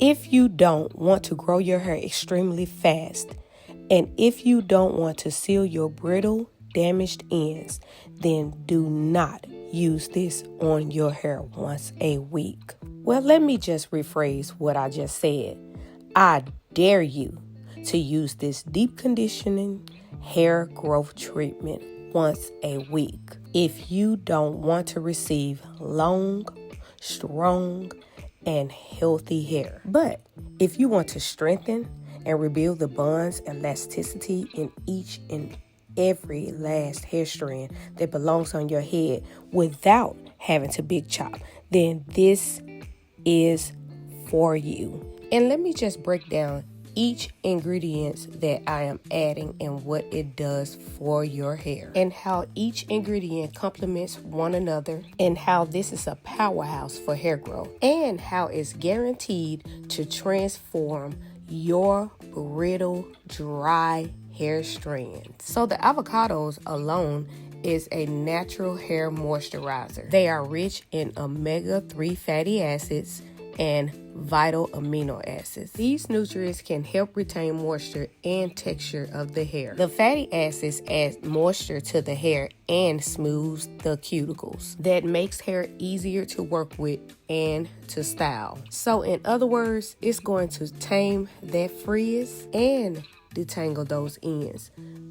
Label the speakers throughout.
Speaker 1: If you don't want to grow your hair extremely fast, and if you don't want to seal your brittle, damaged ends, then do not use this on your hair once a week. Well, let me just rephrase what I just said. I dare you to use this deep conditioning hair growth treatment once a week if you don't want to receive long, strong, and healthy hair. But if you want to strengthen and rebuild the bonds and elasticity in each and every last hair strand that belongs on your head without having to big chop, then this is for you. And let me just break down each ingredient that I am adding and what it does for your hair, and how each ingredient complements one another, and how this is a powerhouse for hair growth, and how it's guaranteed to transform your brittle, dry hair strands. So the avocados alone is a natural hair moisturizer. They are rich in omega-3 fatty acids and vital amino acids. These nutrients can help retain moisture and texture of the hair. The fatty acids add moisture to the hair and smooths the cuticles. That makes hair easier to work with and to style. So in other words, it's going to tame that frizz and detangle those ends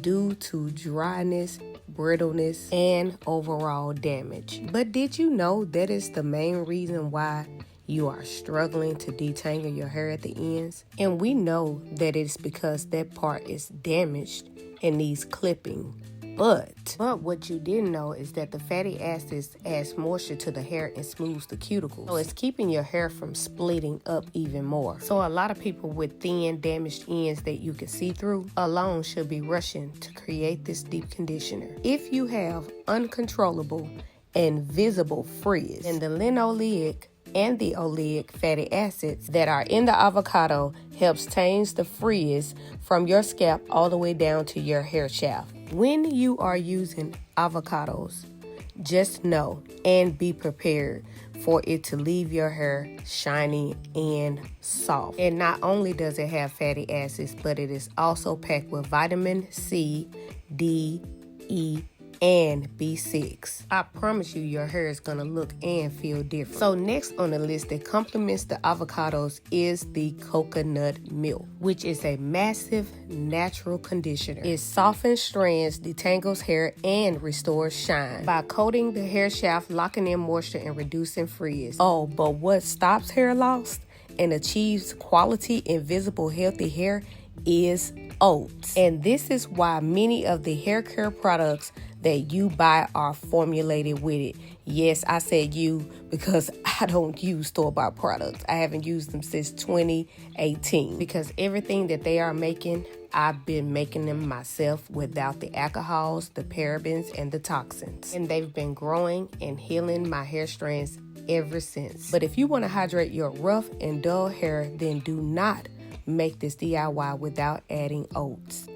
Speaker 1: due to dryness, brittleness, and overall damage. But did you know that is the main reason why you are struggling to detangle your hair at the ends? And we know that it's because that part is damaged and needs clipping. But what you didn't know is that the fatty acids adds moisture to the hair and smooths the cuticles. So it's keeping your hair from splitting up even more. So a lot of people with thin, damaged ends that you can see through alone should be rushing to create this deep conditioner. If you have uncontrollable and visible frizz, then the linoleic and the oleic fatty acids that are in the avocado helps tame the frizz from your scalp all the way down to your hair shaft. When you are using avocados, just know and be prepared for it to leave your hair shiny and soft. And not only does it have fatty acids, but it is also packed with vitamin C, D, E, and B6. I promise you your hair is going to look and feel different. So next on the list that complements the avocados is the coconut milk, which is a massive natural conditioner. It softens strands, detangles hair, and restores shine by coating the hair shaft, locking in moisture, and reducing frizz. Oh, but what stops hair loss and achieves quality, invisible, healthy hair is oats. And this is why many of the hair care products that you buy are formulated with it. Yes, I said you because I don't use store-bought products. I haven't used them since 2018 because everything that they are making, I've been making them myself without the alcohols, the parabens, and the toxins. And they've been growing and healing my hair strands ever since. But if you want to hydrate your rough and dull hair, then do not make this DIY without adding oats.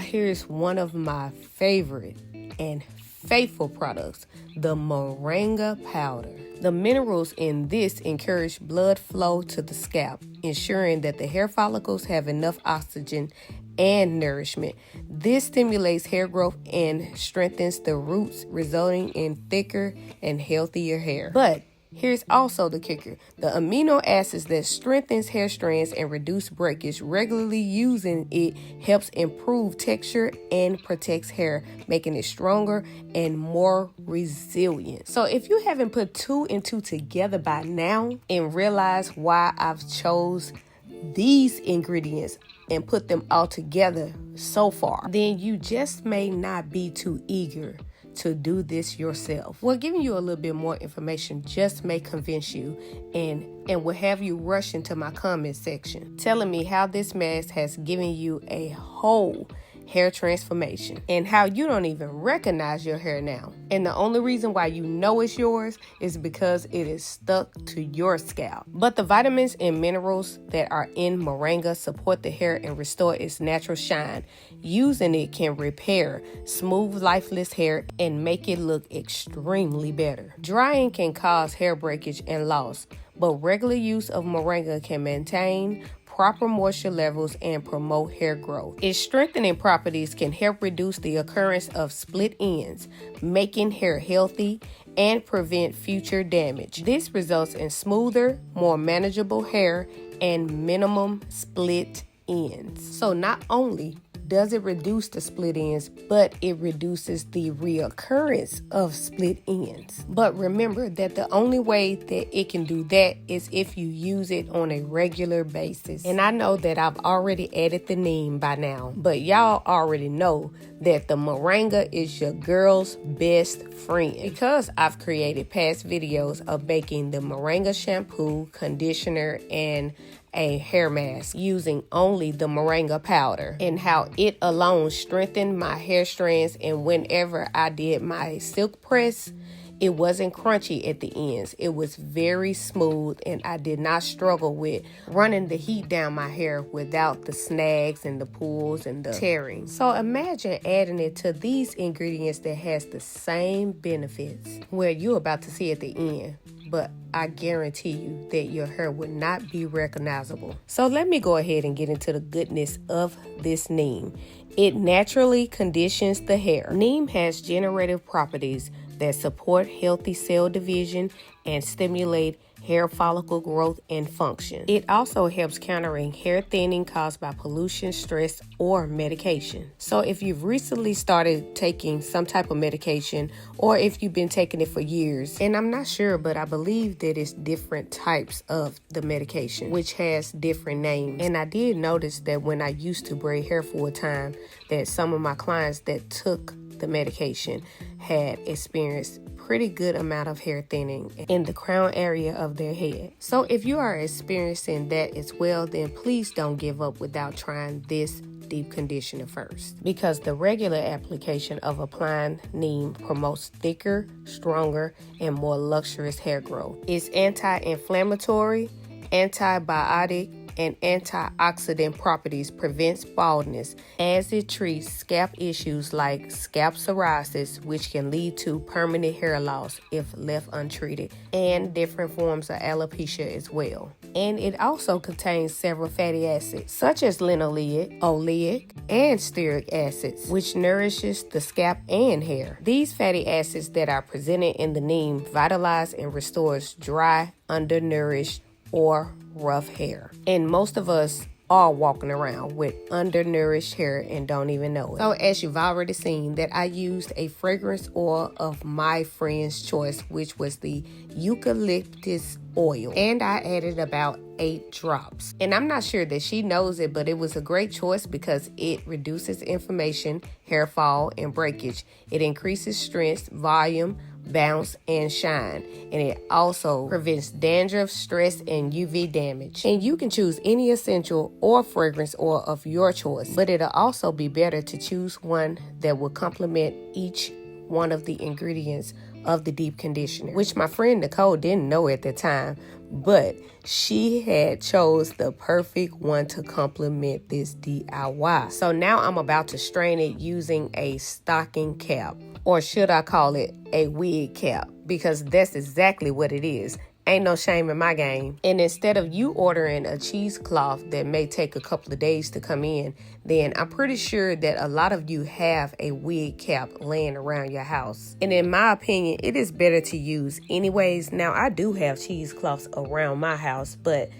Speaker 1: Here's one of my favorite and faithful products, the Moringa Powder. The minerals in this encourage blood flow to the scalp, ensuring that the hair follicles have enough oxygen and nourishment. This stimulates hair growth and strengthens the roots, resulting in thicker and healthier hair. But here's also the kicker. The amino acids that strengthens hair strands and reduce breakage, regularly using it helps improve texture and protects hair, making it stronger and more resilient. So if you haven't put two and two together by now and realize why I've chose these ingredients and put them all together so far, then you just may not be too eager to do this yourself. Well, giving you a little bit more information just may convince you and will have you rush into my comment section telling me how this mask has given you a whole hair transformation and how you don't even recognize your hair now. And the only reason why you know it's yours is because it is stuck to your scalp. But the vitamins and minerals that are in moringa support the hair and restore its natural shine. Using it can repair smooth, lifeless hair and make it look extremely better. Drying can cause hair breakage and loss, but regular use of moringa can maintain proper moisture levels and promote hair growth. Its strengthening properties can help reduce the occurrence of split ends, making hair healthy and prevent future damage. This results in smoother, more manageable hair and minimum split ends. So not only does it reduce the split ends, but it reduces the reoccurrence of split ends. But remember that the only way that it can do that is if you use it on a regular basis. And I know that I've already added the neem by now, but y'all already know that the moringa is your girl's best friend, because I've created past videos of making the moringa shampoo, conditioner, and a hair mask using only the moringa powder, and how it alone strengthened my hair strands. And whenever I did my silk press, it wasn't crunchy at the ends. It was very smooth, and I did not struggle with running the heat down my hair without the snags and the pulls and the tearing. So imagine adding it to these ingredients that has the same benefits, where you're about to see at the end. But I guarantee you that your hair would not be recognizable. So let me go ahead and get into the goodness of this neem. It naturally conditions the hair. Neem has generative properties that support healthy cell division and stimulate hair follicle growth and function. It also helps countering hair thinning caused by pollution, stress, or medication. So if you've recently started taking some type of medication, or if you've been taking it for years, and I'm not sure, but I believe that it's different types of the medication, which has different names. And I did notice that when I used to braid hair for a time, that some of my clients that took the medication had experienced pretty good amount of hair thinning in the crown area of their head. So if you are experiencing that as well, then please don't give up without trying this deep conditioner first, because the regular application of applying neem promotes thicker, stronger, and more luxurious hair growth. It's anti-inflammatory, antibiotic, and antioxidant properties prevents baldness, as it treats scalp issues like scalp psoriasis, which can lead to permanent hair loss if left untreated, and different forms of alopecia as well. And it also contains several fatty acids such as linoleic, oleic, and stearic acids, which nourishes the scalp and hair. These fatty acids that are presented in the neem vitalize and restores dry, undernourished, or rough hair. And most of us are walking around with undernourished hair and don't even know it. So as you've already seen, that I used a fragrance oil of my friend's choice, which was the Eucalyptus oil, and I added about 8 drops. And I'm not sure that she knows it, but it was a great choice because it reduces inflammation, hair fall, and breakage. It increases strength, volume, bounce, and shine, and it also prevents dandruff, stress, and UV damage. And you can choose any essential or fragrance oil of your choice, but it'll also be better to choose one that will complement each one of the ingredients of the deep conditioner, which my friend Nicole didn't know at the time, but she had chose the perfect one to complement this DIY. So now I'm about to strain it using a stocking cap, or should I call it a wig cap, because that's exactly what it is. Ain't no shame in my game. And instead of you ordering a cheesecloth that may take a couple of days to come in, then I'm pretty sure that a lot of you have a wig cap laying around your house. And in my opinion, it is better to use anyways. Now, I do have cheesecloths around my house, but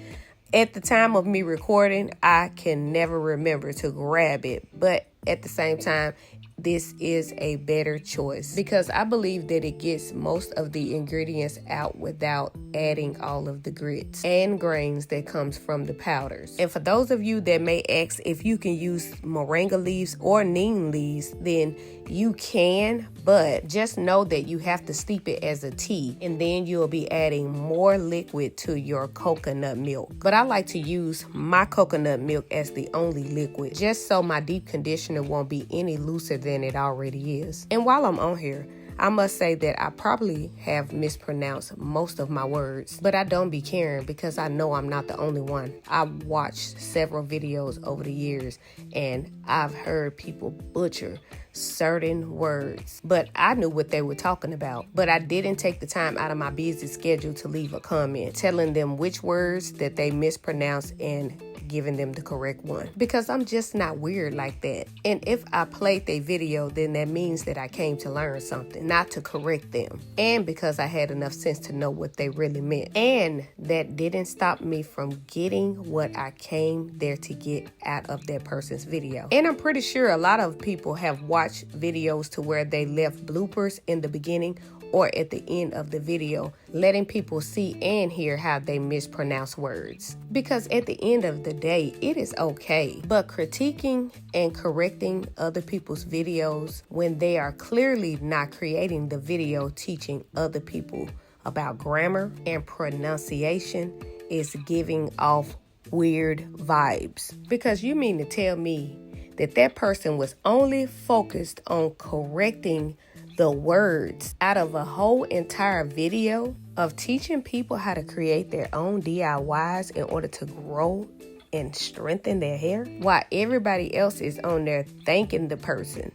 Speaker 1: at the time of me recording, I can never remember to grab it. But at the same time, this is a better choice because I believe that it gets most of the ingredients out without adding all of the grits and grains that comes from the powders. And for those of you that may ask if you can use moringa leaves or neem leaves, then you can, but just know that you have to steep it as a tea, and then you'll be adding more liquid to your coconut milk. But I like to use my coconut milk as the only liquid, just so my deep conditioner won't be any looser than it already is. And while I'm on here, I must say that I probably have mispronounced most of my words, but I don't be caring because I know I'm not the only one. I've watched several videos over the years and I've heard people butcher certain words, but I knew what they were talking about. But I didn't take the time out of my busy schedule to leave a comment telling them which words that they mispronounced and giving them the correct one, because I'm just not weird like that. And if I played their video, then that means that I came to learn something, not to correct them. And because I had enough sense to know what they really meant. And that didn't stop me from getting what I came there to get out of that person's video. And I'm pretty sure a lot of people have watched videos to where they left bloopers in the beginning or at the end of the video, letting people see and hear how they mispronounce words. Because at the end of the day, it is okay. But critiquing and correcting other people's videos when they are clearly not creating the video teaching other people about grammar and pronunciation is giving off weird vibes. Because you mean to tell me that that person was only focused on correcting the words out of a whole entire video of teaching people how to create their own DIYs in order to grow and strengthen their hair, while everybody else is on there thanking the person,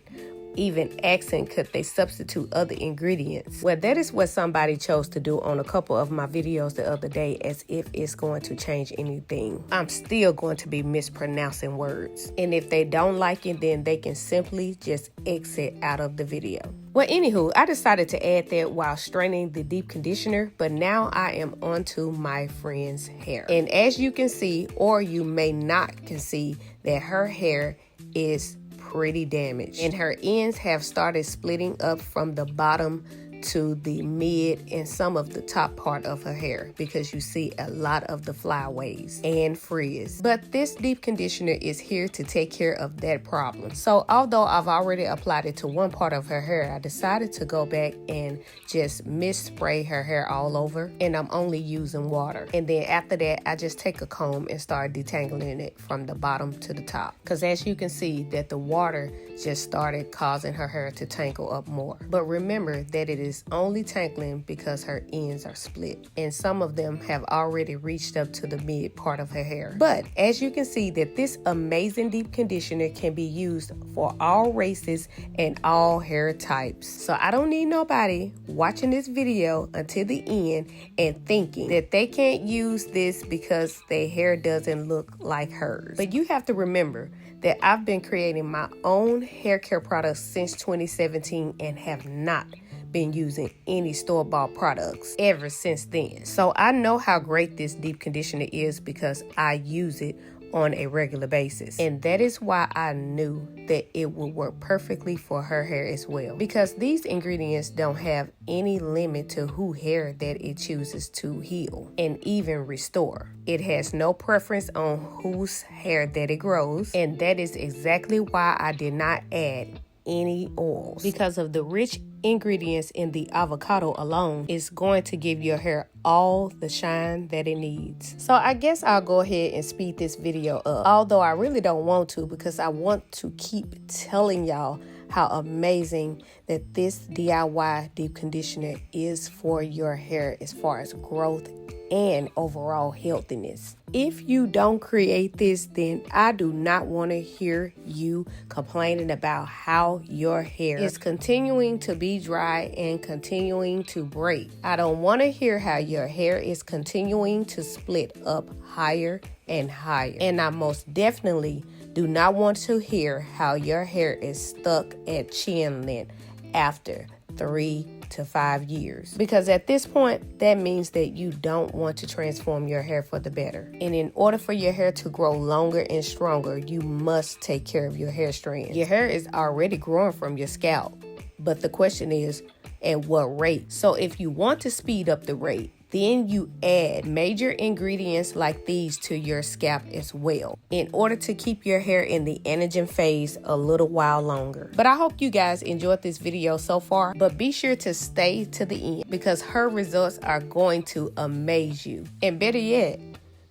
Speaker 1: even asking could they substitute other ingredients. Well, that is what somebody chose to do on a couple of my videos the other day, as if it's going to change anything. I'm still going to be mispronouncing words, and if they don't like it, then they can simply just exit out of the video. Well, anywho, I decided to add that while straining the deep conditioner, but now I am onto my friend's hair. And as you can see, or you may not can see, that her hair is pretty damaged and her ends have started splitting up from the bottom to the mid and some of the top part of her hair, because you see a lot of the flyaways and frizz. But this deep conditioner is here to take care of that problem. So although I've already applied it to one part of her hair, I decided to go back and just spray her hair all over, and I'm only using water. And then after that, I just take a comb and start detangling it from the bottom to the top, because as you can see that the water just started causing her hair to tangle up more. But remember that it is only tangling because her ends are split, and some of them have already reached up to the mid part of her hair. But as you can see that this amazing deep conditioner can be used for all races and all hair types. So I don't need nobody watching this video until the end and thinking that they can't use this because their hair doesn't look like hers. But you have to remember that I've been creating my own hair care products since 2017 and have not been using any store-bought products ever since then. So I know how great this deep conditioner is because I use it on a regular basis. And that is why I knew that it would work perfectly for her hair as well, because these ingredients don't have any limit to who hair that it chooses to heal and even restore. It has no preference on whose hair that it grows, and that is exactly why I did not add any oils, because of the rich ingredients in the avocado alone is going to give your hair all the shine that it needs. So I guess I'll go ahead and speed this video up, although I really don't want to, because I want to keep telling y'all how amazing that this DIY deep conditioner is for your hair as far as growth and overall healthiness. If you don't create this, then I do not want to hear you complaining about how your hair is continuing to be dry and continuing to break. I don't want to hear how your hair is continuing to split up higher and higher. And I most definitely do not want to hear how your hair is stuck at chin length after 3 to 5 years, because at this point that means that you don't want to transform your hair for the better. And in order for your hair to grow longer and stronger, you must take care of your hair strands. Your hair is already growing from your scalp, but the question is, at what rate? So if you want to speed up the rate, then you add major ingredients like these to your scalp as well, in order to keep your hair in the anagen phase a little while longer. But I hope you guys enjoyed this video so far, but be sure to stay to the end, because her results are going to amaze you. And better yet,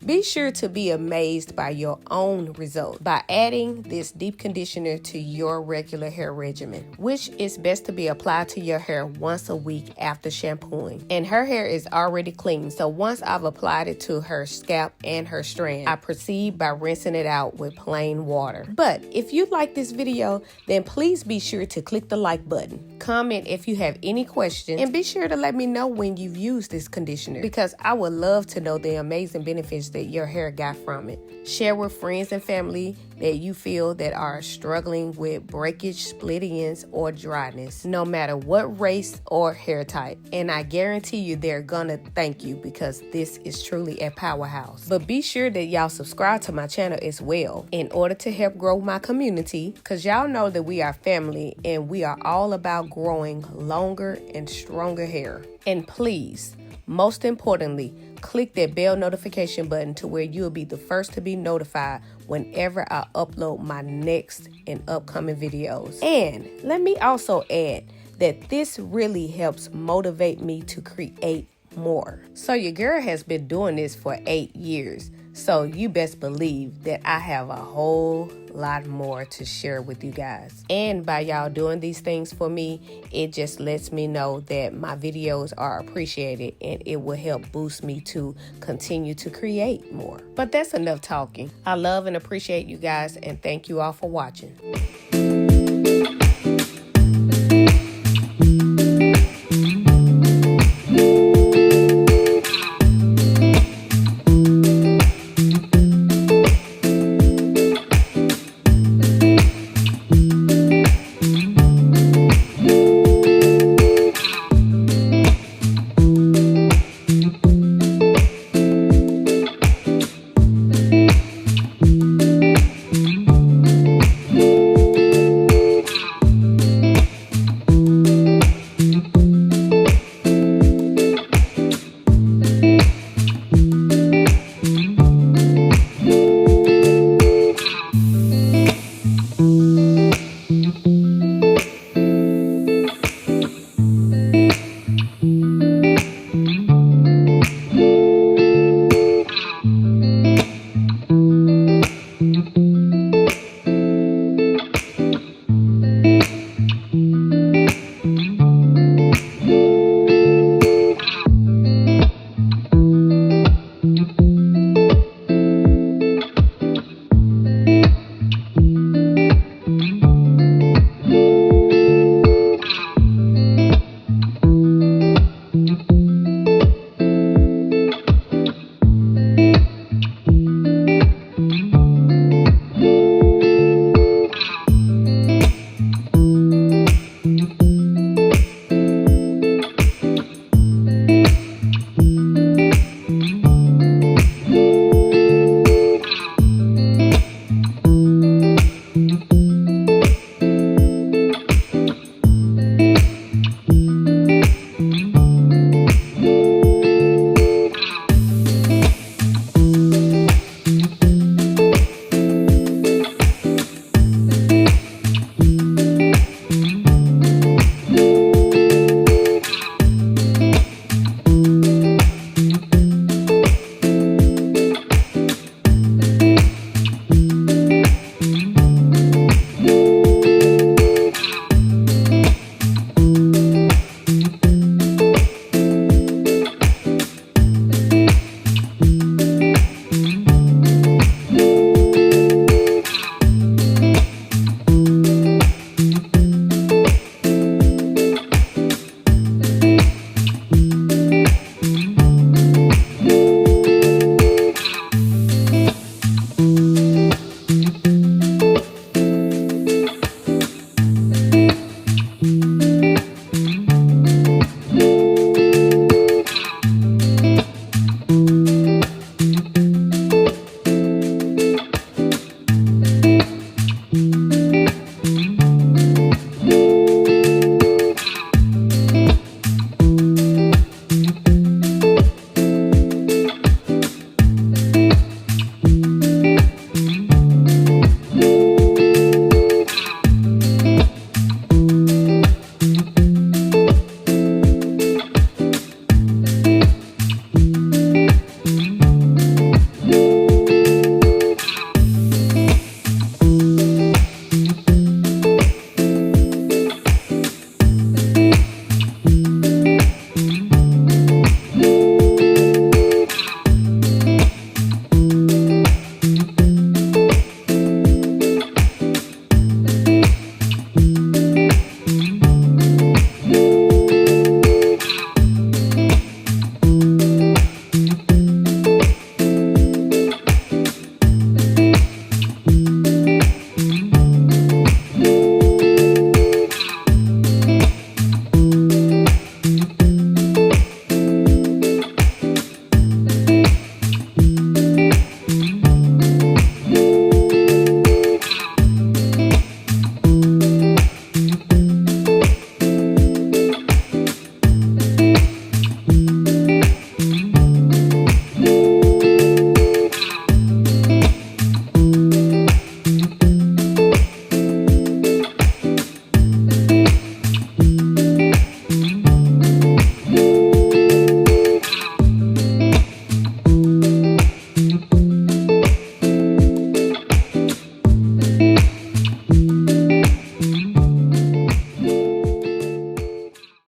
Speaker 1: Be sure to be amazed by your own results by adding this deep conditioner to your regular hair regimen, which is best to be applied to your hair once a week after shampooing. And her hair is already clean, so once I've applied it to her scalp and her strand, I proceed by rinsing it out with plain water. But if you like this video, then please be sure to click the like button. Comment if you have any questions, and be sure to let me know when you've used this conditioner, because I would love to know the amazing benefits that your hair got from it. Share with friends and family that you feel that are struggling with breakage, split ends, or dryness, no matter what race or hair type. And I guarantee you they're gonna thank you, because this is truly a powerhouse. But be sure that y'all subscribe to my channel as well in order to help grow my community, because y'all know that we are family and we are all about growing longer and stronger hair. And please, most importantly, click that bell notification button to where you'll be the first to be notified whenever I upload my next and upcoming videos. And let me also add that this really helps motivate me to create more. So your girl has been doing this for 8 years. So you best believe that I have a whole lot more to share with you guys. And by y'all doing these things for me, it just lets me know that my videos are appreciated, and it will help boost me to continue to create more. But that's enough talking. I love and appreciate you guys, and thank you all for watching.